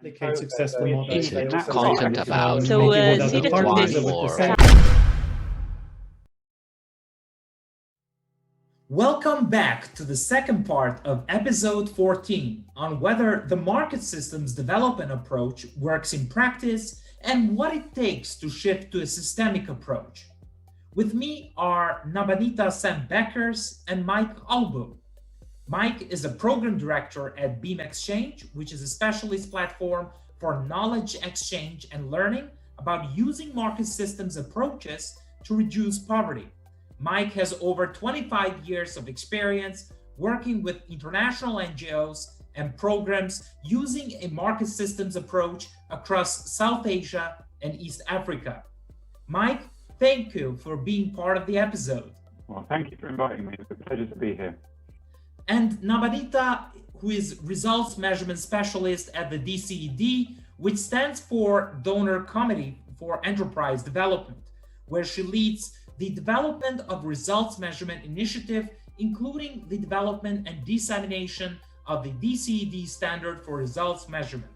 replicate successful models. They also content make about make So, it with see other the partners topic. with the more. same. Welcome back to the second part of episode 14 on whether the market systems development approach works in practice and what it takes to shift to a systemic approach. With me are Nabanita Sen Bekkers and Mike Albu. Mike is a program director at Beam Exchange, which is a specialist platform for knowledge exchange and learning about using market systems approaches to reduce poverty. Mike has over 25 years of experience working with international NGOs and programs using a market systems approach across South Asia and East Africa. Mike, thank you for being part of the episode. Well, thank you for inviting me. It's a pleasure to be here. And Nabanita, who is Results Measurement Specialist at the DCED, which stands for Donor Committee for Enterprise Development, where she leads the development of results measurement initiative, including the development and dissemination of the DCED Standard for results measurement.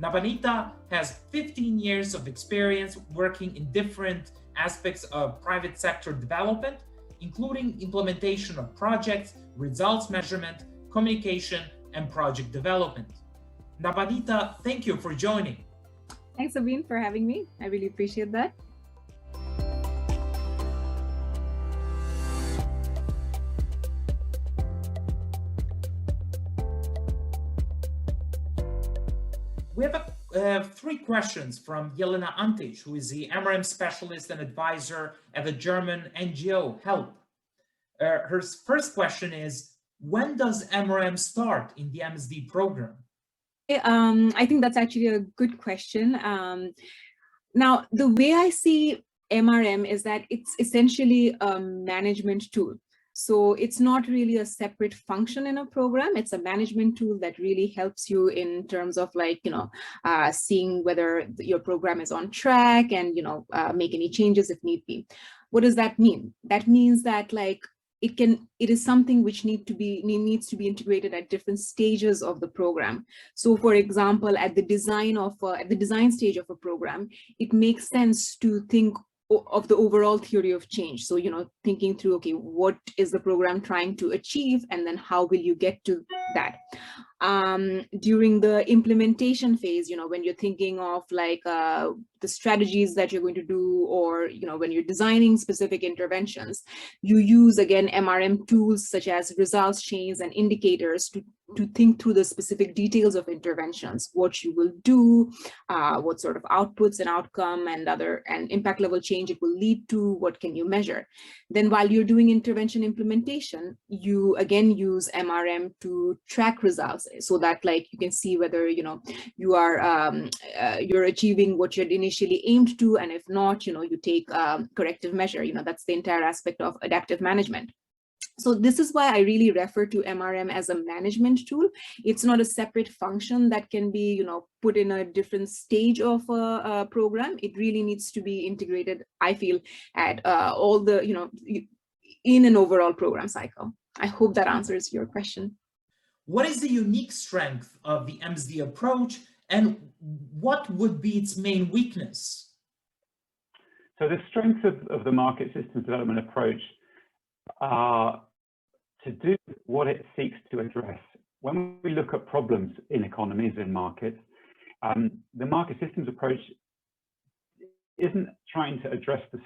Nabanita has 15 years of experience working in different aspects of private sector development, including implementation of projects, results measurement, communication, and project development. Nabanita, thank you for joining. Thanks, Sabine, for having me. I really appreciate that. We have three questions from Jelena Antic, who is the MRM specialist and advisor at the German NGO HELP. Her first question is, when does MRM start in the MSD program? I think that's actually a good question. Now, the way I see MRM is that it's essentially a management tool. So it's not really a separate function in a program. It's a management tool that really helps you in terms of seeing whether your program is on track and, make any changes if need be. What does that mean? That means that it is something which needs to be integrated at different stages of the program. So for example, at the design stage of a program, it makes sense to think of the overall theory of change. So, thinking through, okay, what is the program trying to achieve, and then how will you get to that? During the implementation phase, when you're thinking of the strategies that you're going to do, or, when you're designing specific interventions, you use, again, MRM tools such as results chains and indicators to think through the specific details of interventions, what you will do, what sort of outputs and outcome and impact level change it will lead to, what can you measure. Then while you're doing intervention implementation, you again use MRM to track results so that you can see whether you are you're achieving what you had initially aimed to, and if not, you take corrective measure. That's the entire aspect of adaptive management. So this is why I really refer to MRM as a management tool. It's not a separate function that can be, put in a different stage of a program. It really needs to be integrated, I feel, at all the, in an overall program cycle. I hope that answers your question. What is the unique strength of the MSD approach, and what would be its main weakness? So the strengths of the market systems development approach are to do what it seeks to address. When we look at problems in economies and markets, the market systems approach isn't trying to address the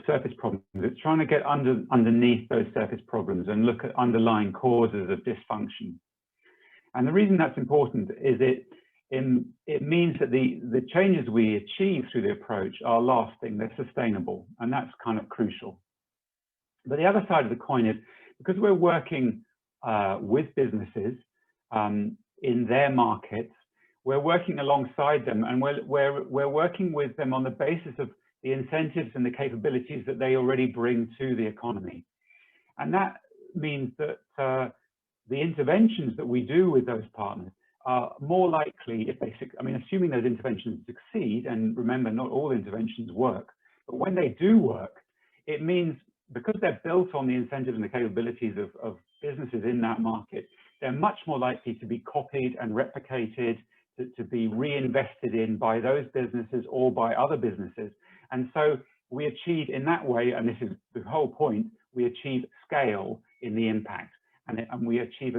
surface problems. It's trying to get underneath those surface problems and look at underlying causes of dysfunction. And the reason that's important is it means that the changes we achieve through the approach are lasting, they're sustainable, and that's kind of crucial. But the other side of the coin is, because we're working with businesses in their markets, we're working alongside them, and we're working with them on the basis of the incentives and the capabilities that they already bring to the economy. And that means that the interventions that we do with those partners are more likely, assuming those interventions succeed, and remember, not all interventions work, but when they do work, it means, because they're built on the incentives and the capabilities of businesses in that market, they're much more likely to be copied and replicated to be reinvested in by those businesses or by other businesses. And so we achieve in that way, and this is the whole point, we achieve scale in the impact. And we achieve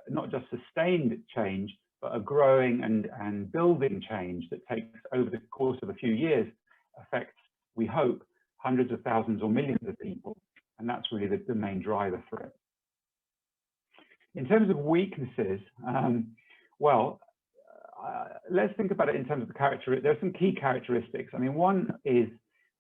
not just sustained change, but a growing and building change that takes over the course of a few years, affects, we hope, hundreds of thousands or millions of people. And that's really the main driver for it. In terms of weaknesses, let's think about it in terms of the characteristics. There are some key characteristics. I mean, one is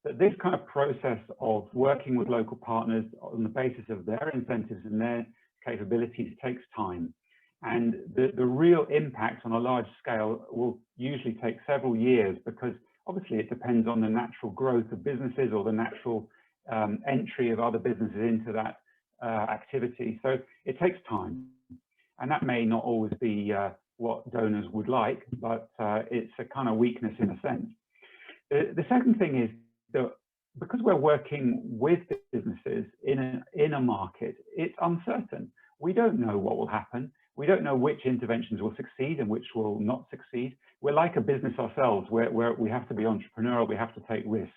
that this kind of process of working with local partners on the basis of their incentives and their capabilities takes time. And the real impact on a large scale will usually take several years, because obviously it depends on the natural growth of businesses or the natural entry of other businesses into that activity. So it takes time. And that may not always be what donors would like, but it's a kind of weakness in a sense. The second thing is that because we're working with businesses in a market, it's uncertain. We don't know what will happen. We don't know which interventions will succeed and which will not succeed. We're like a business ourselves, where we have to be entrepreneurial, we have to take risks.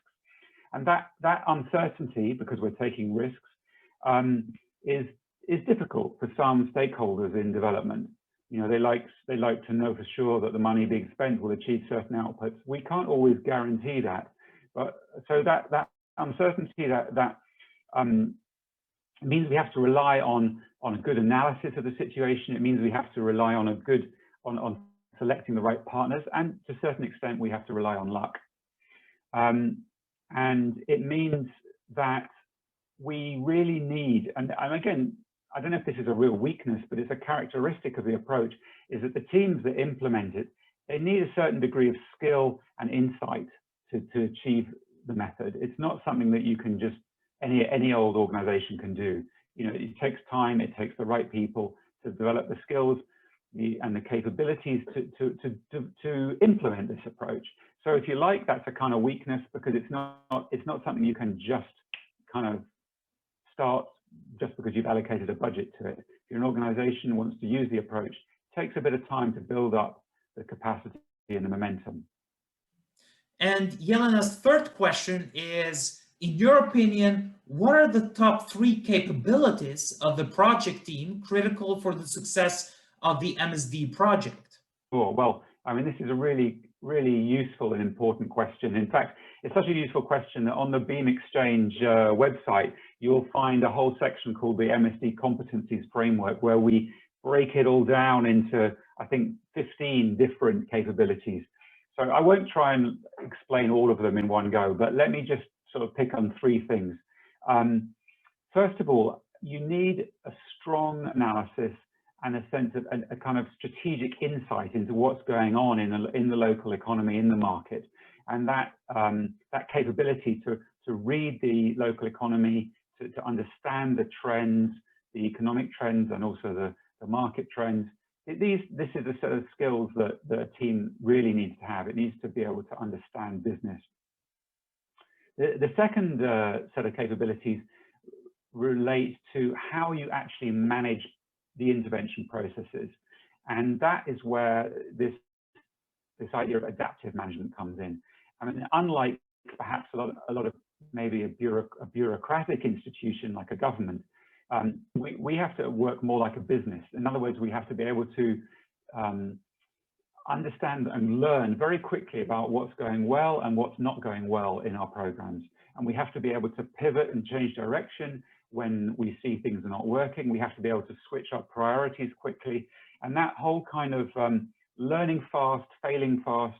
And that uncertainty, because we're taking risks, is difficult for some stakeholders in development. You know, they like to know for sure that the money being spent will achieve certain outputs. We can't always guarantee that, but so that uncertainty that means we have to rely on a good analysis of the situation. It means we have to rely on on selecting the right partners, and to a certain extent we have to rely on luck. And it means that we really need, and again, I don't know if this is a real weakness, but it's a characteristic of the approach, is that the teams that implement it, they need a certain degree of skill and insight to achieve the method. It's not something that you can just, any old organization can do. You know, it takes time, it takes the right people to develop the skills and the capabilities to implement this approach. So if you like, that's a kind of weakness, because it's not something you can just kind of start just because you've allocated a budget to it. If you're an organization who wants to use the approach, it takes a bit of time to build up the capacity and the momentum. And Yelena's third question is, in your opinion, what are the top 3 capabilities of the project team critical for the success of the MSD project? Sure. Well, I mean, this is a really useful and important question. In fact, it's such a useful question that on the Beam Exchange website, you'll find a whole section called the MSD Competencies Framework, where we break it all down into, I think, 15 different capabilities. So I won't try and explain all of them in one go, but let me just sort of pick on 3 things. First of all, you need a strong analysis and a sense of a kind of strategic insight into what's going on in the local economy, in the market, and that capability to read the local economy, to understand the trends, the economic trends, and also the market trends. This is a set of skills that the team really needs to have. It needs to be able to understand business. The second set of capabilities relate to how you actually manage the intervention processes, and that is where this idea of adaptive management comes in. I mean, unlike perhaps a lot of maybe a bureaucratic institution like a government, we have to work more like a business. In other words, we have to be able to understand and learn very quickly about what's going well and what's not going well in our programs. And we have to be able to pivot and change direction when we see things are not working. We have to be able to switch our priorities quickly. And that whole kind of learning fast, failing fast,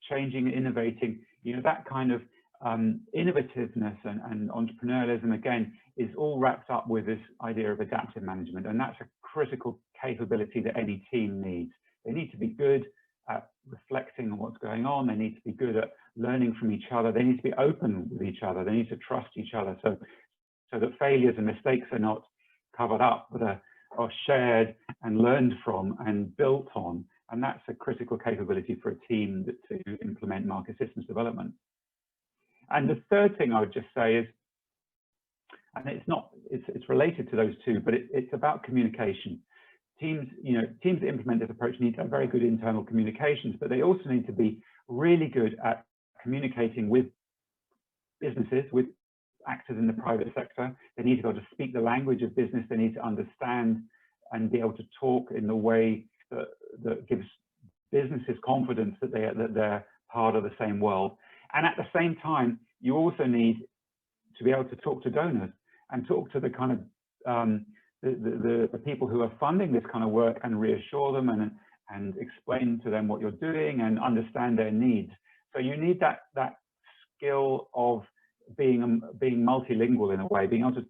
changing, innovating, you know, that kind of innovativeness and entrepreneurialism, again, is all wrapped up with this idea of adaptive management. And that's a critical capability that any team needs. They need to be good at reflecting on what's going on. They need to be good at learning from each other. They need to be open with each other. They need to trust each other so that failures and mistakes are not covered up, but are shared and learned from and built on. And that's a critical capability for a team to implement market systems development. And the third thing I would just say is, and it's related to those two, but it's about communication. teams that implement this approach need to have very good internal communications, but they also need to be really good at communicating with businesses, with actors in the private sector. They need to be able to speak the language of business. They need to understand and be able to talk in the way that gives businesses confidence that they're part of the same world. And at the same time, you also need to be able to talk to donors and talk to the kind of the people who are funding this kind of work and reassure them and explain to them what you're doing and understand their needs. So you need that skill of being multilingual in a way, being able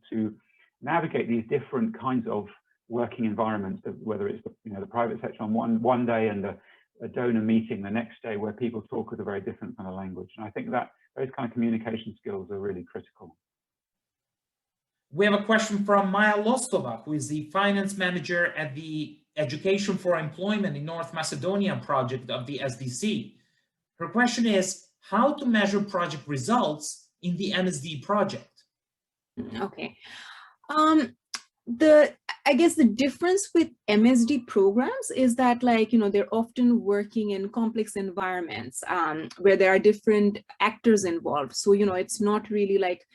to navigate these different kinds of working environments, whether it's the private sector on one day and a donor meeting the next day, where people talk with a very different kind of language. And I think that those kind of communication skills are really critical. We have a question from Maya Lostova, who is the finance manager at the Education for Employment in North Macedonia project of the SDC. Her question is how to measure project results in the MSD project. Okay. I guess the difference with MSD programs is that, like, they're often working in complex environments where there are different actors involved. So, it's not really like,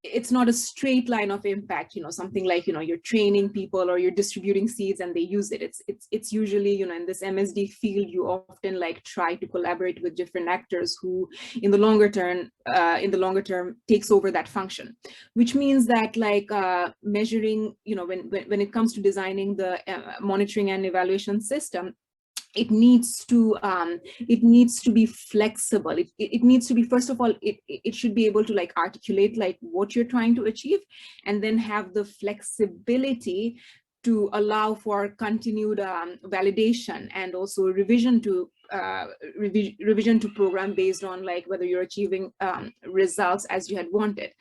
it's not a straight line of impact, something like, you're training people or you're distributing seeds and they use it. It's usually, in this MSD field, you often like try to collaborate with different actors who in the longer term takes over that function, which means that like measuring, when it comes to designing the monitoring and evaluation system, it needs to be flexible. It needs to be, first of all, it should be able to like articulate like what you're trying to achieve, and then have the flexibility to allow for continued validation and also revision to program based on like whether you're achieving results as you had wanted.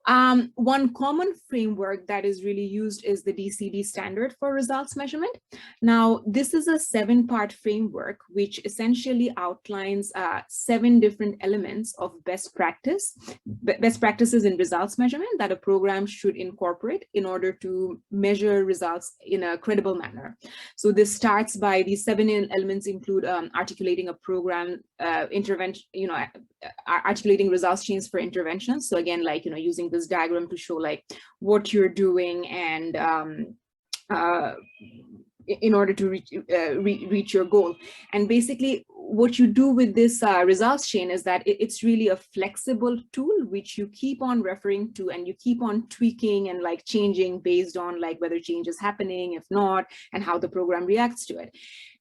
One common framework that is really used is the DCED Standard for results measurement. Now, this is a 7-part framework which essentially outlines 7 different elements of best practices in results measurement that a program should incorporate in order to measure results in a credible manner. So this starts by these 7 elements include articulating a program intervention, articulating results chains for interventions. So again, like, using this diagram to show like what you're doing and in order to reach your goal. And basically what you do with this results chain is that it's really a flexible tool which you keep on referring to and you keep on tweaking and like changing based on like whether change is happening, if not, and how the program reacts to it.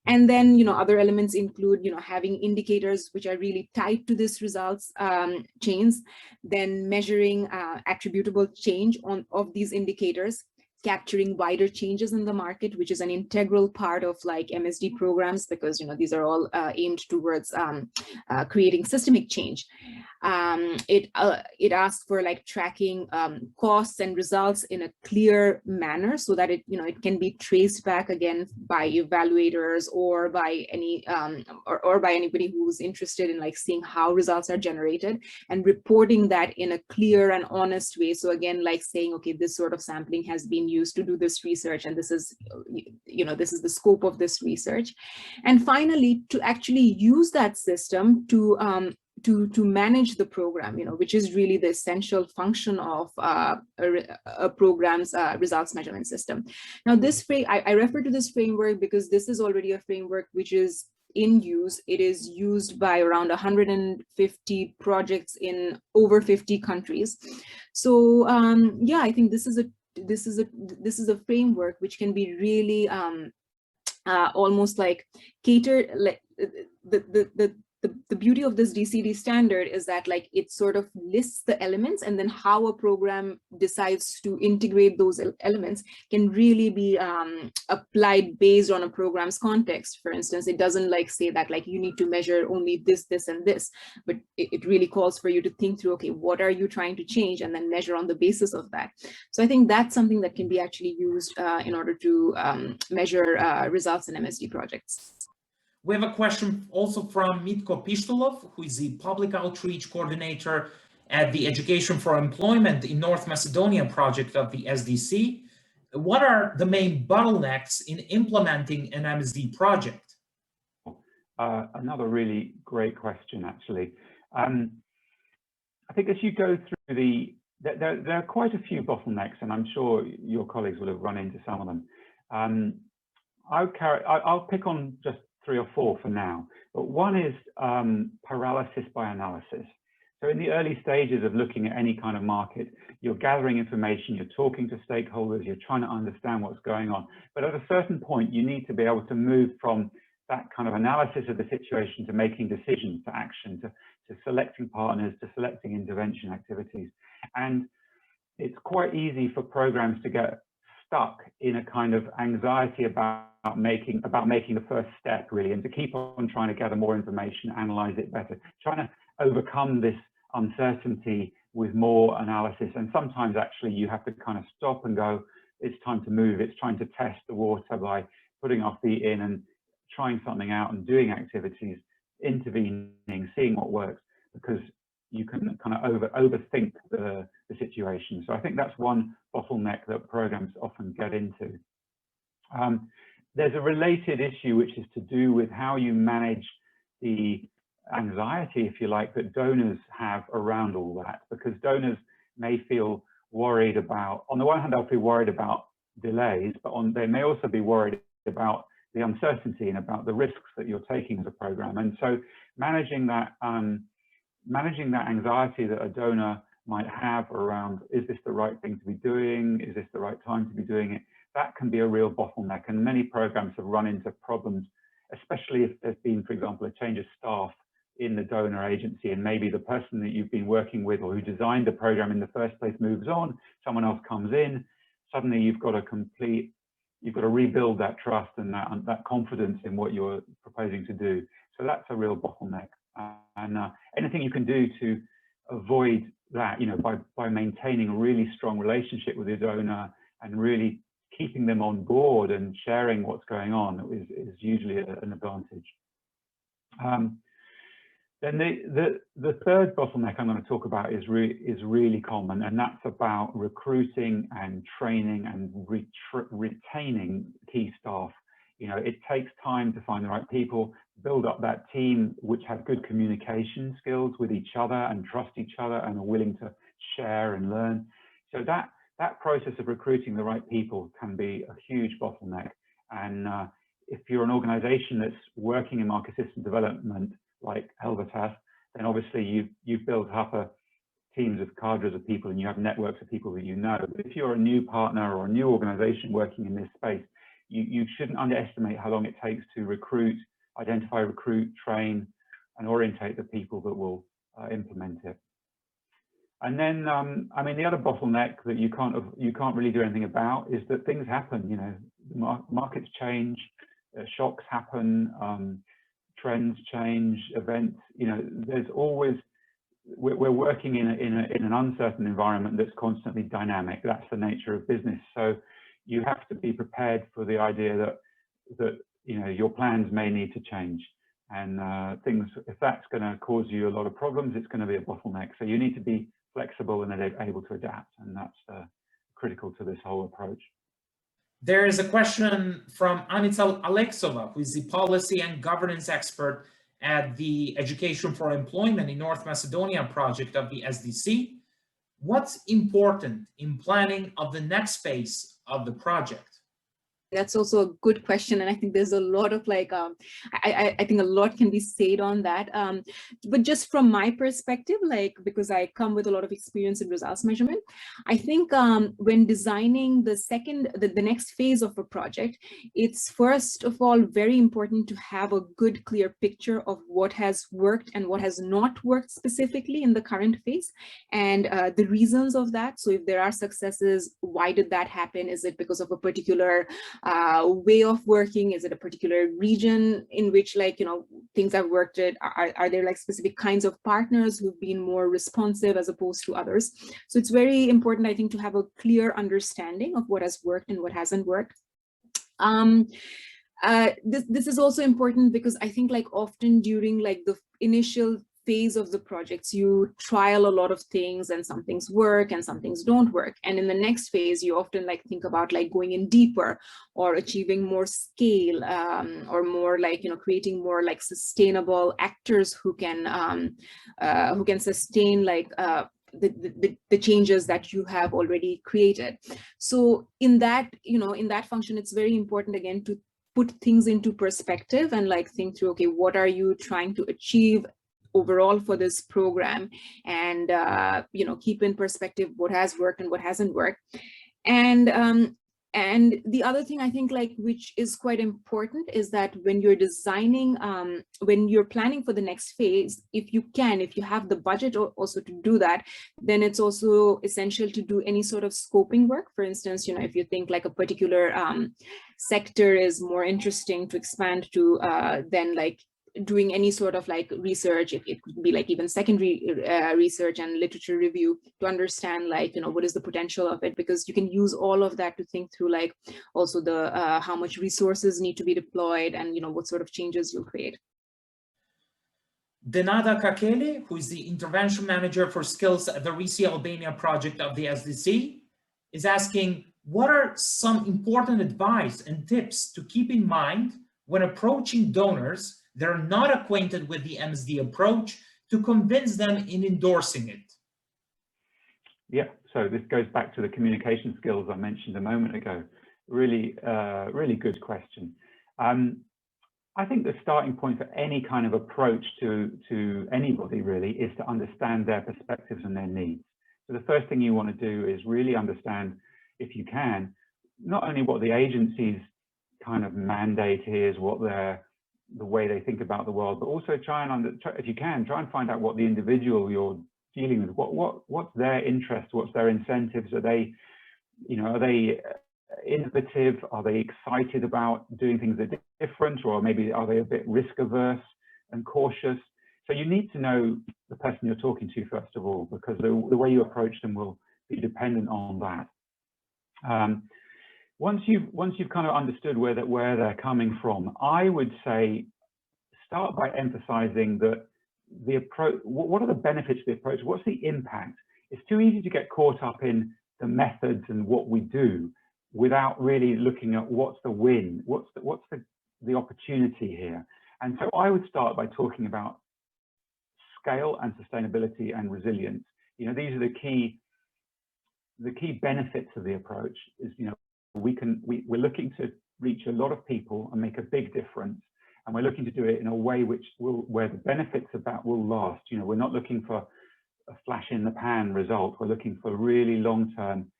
And then, other elements include, having indicators which are really tied to this results chains, then measuring attributable change of these indicators, capturing wider changes in the market, which is an integral part of like MSD programs, because these are all aimed towards creating systemic change. It asks for like tracking costs and results in a clear manner so that it can be traced back again by evaluators or by any or by anybody who's interested in like seeing how results are generated, and reporting that in a clear and honest way. So again, like saying, okay, this sort of sampling has been used to do this research, and this is this is the scope of this research. And finally, to actually use that system to manage the program, which is really the essential function of a program's results measurement system. Now, I refer to this framework because this is already a framework which is in use. It is used by around 150 projects in over 50 countries. So yeah, I think this is a framework which can be really almost like catered, like the beauty of this DCED standard is that like it sort of lists the elements, and then how a program decides to integrate those elements can really be applied based on a program's context. For instance, it doesn't like say that like you need to measure only this, this, and this, but it really calls for you to think through, okay, what are you trying to change, and then measure on the basis of that. So I think that's something that can be actually used in order to measure results in MSD projects. We have a question also from Mitko Pishtulov, who is the public outreach coordinator at the Education for Employment in North Macedonia project of the SDC. what are the main bottlenecks in implementing an MSD project? Another really great question, actually. I think as you go through there are quite a few bottlenecks, and I'm sure your colleagues will have run into some of them. I'll pick on just 3 or 4 for now, but one is paralysis by analysis. So in the early stages of looking at any kind of market, you're gathering information, you're talking to stakeholders, you're trying to understand what's going on. But at a certain point, you need to be able to move from that kind of analysis of the situation to making decisions, to action, to selecting partners, to selecting intervention activities. And it's quite easy for programs to get stuck in a kind of anxiety about making the first step, really, and to keep on trying to gather more information, analyze it better, trying to overcome this uncertainty with more analysis. And sometimes actually you have to kind of stop and go, it's time to move, it's trying to test the water by putting our feet in and trying something out and doing activities, intervening, seeing what works, because you can kind of overthink the situation. So I think that's one bottleneck that programs often get into. There's a related issue, which is to do with how you manage the anxiety, if you like, that donors have around all that, because donors may feel worried about, on the one hand, they'll be worried about delays, but they may also be worried about the uncertainty and about the risks that you're taking as a program. And so managing that anxiety that a donor might have around, is this the right thing to be doing? Is this the right time to be doing it? That can be a real bottleneck. And many programs have run into problems, especially if there's been, for example, a change of staff in the donor agency, and maybe the person that you've been working with or who designed the program in the first place moves on, someone else comes in, suddenly you've got to rebuild that trust and that confidence in what you're proposing to do. So that's a real bottleneck. And anything you can do to avoid that, you know, by maintaining a really strong relationship with your donor and really keeping them on board and sharing what's going on is usually an advantage. Then the third bottleneck I'm going to talk about is really common, and that's about recruiting and training and retaining key staff. You know, it takes time to find the right people, build up that team which have good communication skills with each other and trust each other and are willing to share and learn. So that process of recruiting the right people can be a huge bottleneck. And if you're an organization that's working in market system development, like Helvetas, then obviously you've built up teams of cadres of people and you have networks of people that you know. But if you're a new partner or a new organization working in this space, you shouldn't underestimate how long it takes to identify, recruit, train, and orientate the people that will implement it. And then, I mean, the other bottleneck that you can't really do anything about is that things happen. You know, markets change, shocks happen, trends change, events. You know, there's always, we're working in an uncertain environment that's constantly dynamic. That's the nature of business. So you have to be prepared for the idea that you know, your plans may need to change, and if that's going to cause you a lot of problems, it's going to be a bottleneck. So you need to be flexible and able to adapt, and that's critical to this whole approach. There is a question from Anita Alexova, who is the policy and governance expert at the Education for Employment in North Macedonia project of the SDC. What's important in planning of the next phase of the project? That's also a good question, and I think there's a lot of I think a lot can be said on that. But just from my perspective, because I come with a lot of experience in results measurement, I think when designing the next phase of a project, it's first of all very important to have a good, clear picture of what has worked and what has not worked specifically in the current phase, and the reasons of that. So if there are successes, why did that happen? Is it because of a particular way of working? Is it a particular region in which, things have worked? Are there specific kinds of partners who've been more responsive as opposed to others? So it's very important, I think, to have a clear understanding of what has worked and what hasn't worked. This is also important because I think often during the initial phase of the projects, you trial a lot of things, and some things work and some things don't work. And in the next phase, you often like think about like going in deeper or achieving more scale, or more like, creating more like sustainable actors who can sustain like the changes that you have already created. So in that, in that function, it's very important again to put things into perspective and like think through, okay, what are you trying to achieve overall for this program, and keep in perspective what has worked and what hasn't worked. And the other thing I think like which is quite important is that when you're designing, when you're planning for the next phase, if you have the budget also to do that, then it's also essential to do any sort of scoping work. For instance, if you think like a particular sector is more interesting to expand to, then like doing any sort of like research, it could be like even secondary research and literature review to understand like, what is the potential of it, because you can use all of that to think through like also the how much resources need to be deployed, and what sort of changes you'll create. Denada Kakele, who is the intervention manager for skills at the RISI Albania project of the SDC, is asking, what are some important advice and tips to keep in mind when approaching donors that are not acquainted with the MSD approach to convince them in endorsing it? Yeah, so this goes back to the communication skills I mentioned a moment ago. Really, really good question. I think the starting point for any kind of approach to anybody really is to understand their perspectives and their needs. So the first thing you want to do is really understand, if you can, not only what the agency's kind of mandate is, what the way they think about the world, but also try and if you can, try and find out what the individual you're dealing with, what's their interest, what's their incentives. Are they, are they innovative? Are they excited about doing things that are different, or maybe are they a bit risk averse and cautious? So you need to know the person you're talking to first of all, because the way you approach them will be dependent on that. Once you've kind of understood where they're coming from, I would say start by emphasizing that the approach, what are the benefits of the approach? What's the impact? It's too easy to get caught up in the methods and what we do without really looking at what's the win, what's the opportunity here. And so I would start by talking about scale and sustainability and resilience. These are the key benefits of the approach. Is we're looking to reach a lot of people and make a big difference, and we're looking to do it in a way where the benefits of that will last. We're not looking for a flash in the pan result. We're looking for really long-term,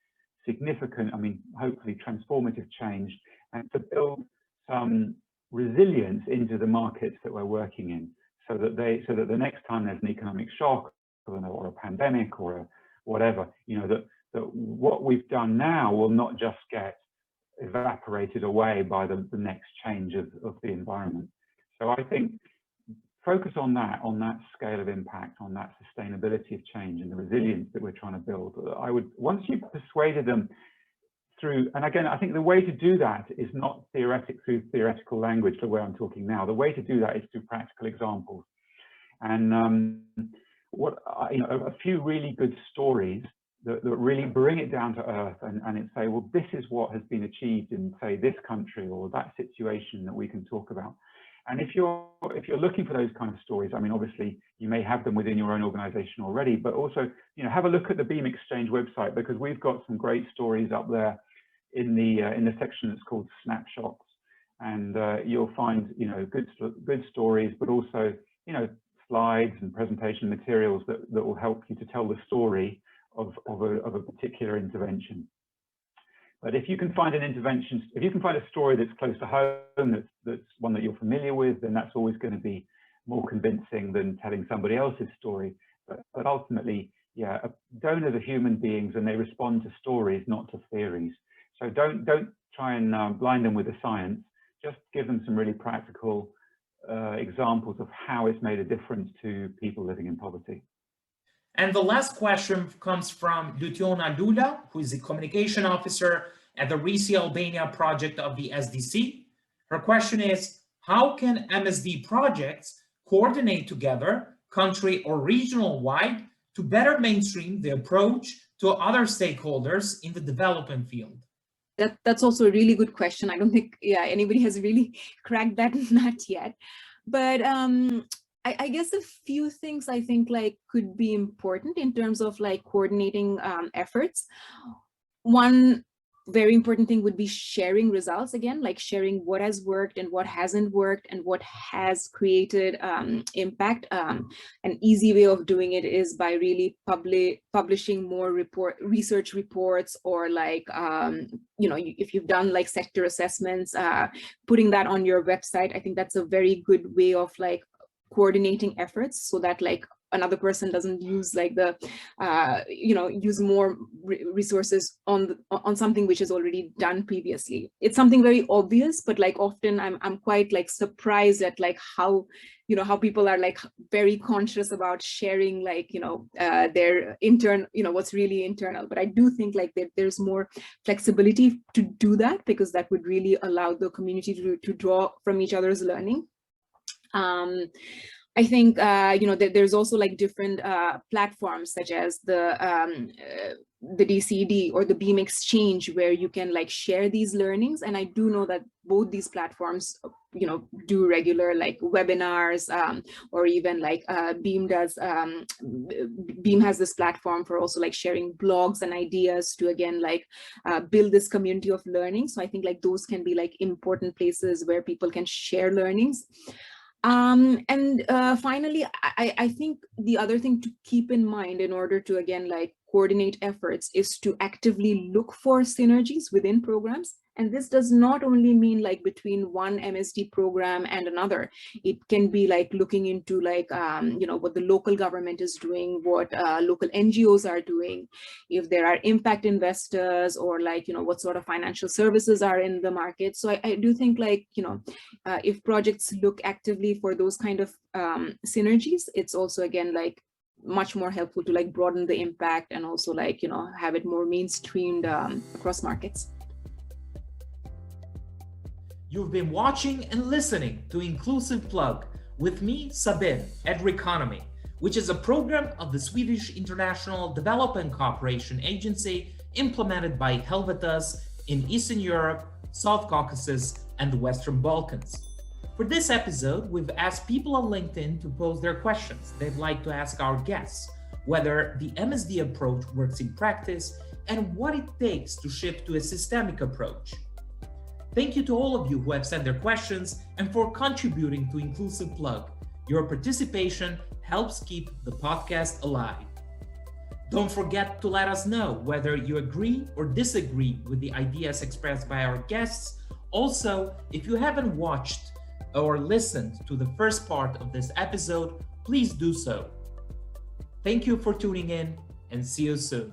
significant, hopefully transformative change, and to build some resilience into the markets that we're working in, so that the next time there's an economic shock or a pandemic or whatever, that what we've done now will not just get evaporated away by the next change of the environment. So I think focus on that scale of impact, on that sustainability of change and the resilience that we're trying to build. Once you've persuaded them through, and again, I think the way to do that is not through theoretical language, the way I'm talking now. The way to do that is through practical examples. And a few really good stories that really bring it down to earth and say, well, this is what has been achieved in, say, this country or that situation that we can talk about. And if you're looking for those kind of stories, obviously you may have them within your own organization already, but also, have a look at the Beam Exchange website, because we've got some great stories up there in the section that's called Snapshots. And you'll find, good stories, but also, slides and presentation materials that will help you to tell the story of a particular intervention. But if you can find if you can find a story that's close to home, that's one that you're familiar with, then that's always going to be more convincing than telling somebody else's story. But ultimately, yeah, donors are human beings and they respond to stories, not to theories. So don't try and blind them with the science. Just give them some really practical examples of how it's made a difference to people living in poverty. And the last question comes from Luciana Lula, who is the communication officer at the RISI Albania project of the SDC. Her question is, how can MSD projects coordinate together, country, or regional wide to better mainstream the approach to other stakeholders in the development field? That's also a really good question. I don't think anybody has really cracked that nut yet. But I guess a few things I think like could be important in terms of like coordinating efforts. One very important thing would be sharing results, again, like sharing what has worked and what hasn't worked and what has created impact. An easy way of doing it is by really publishing more research reports, or like, if you've done like sector assessments, putting that on your website. I think that's a very good way of like coordinating efforts, so that like another person doesn't use like the use more resources on something which is already done previously. It's something very obvious, but like often I'm quite like surprised at like how people are like very conscious about sharing like their intern, what's really internal. But I do think like there's more flexibility to do that, because that would really allow the community to draw from each other's learning. I think there's also like different platforms, such as the DCED or the Beam Exchange, where you can like share these learnings. And I do know that both these platforms do regular like webinars, or even like Beam has this platform for also like sharing blogs and ideas to, again, like build this community of learning. So I think like those can be like important places where people can share learnings. Finally, I think the other thing to keep in mind in order to, again, like coordinate efforts, is to actively look for synergies within programs. And this does not only mean like between one MSD program and another. It can be like looking into like, what the local government is doing, what local NGOs are doing, if there are impact investors, or like, what sort of financial services are in the market. So I do think like, if projects look actively for those kind of synergies, it's also, again, like much more helpful to like broaden the impact, and also like, have it more mainstreamed across markets. You've been watching and listening to Inclusive Plug with me, Sabir, Edreconomy, which is a program of the Swedish International Development Cooperation Agency implemented by Helvetas in Eastern Europe, South Caucasus, and the Western Balkans. For this episode, we've asked people on LinkedIn to pose their questions they'd like to ask our guests, whether the MSD approach works in practice, and what it takes to shift to a systemic approach. Thank you to all of you who have sent their questions and for contributing to Inclusive Plug. Your participation helps keep the podcast alive. Don't forget to let us know whether you agree or disagree with the ideas expressed by our guests. Also, if you haven't watched or listened to the first part of this episode, please do so. Thank you for tuning in, and see you soon.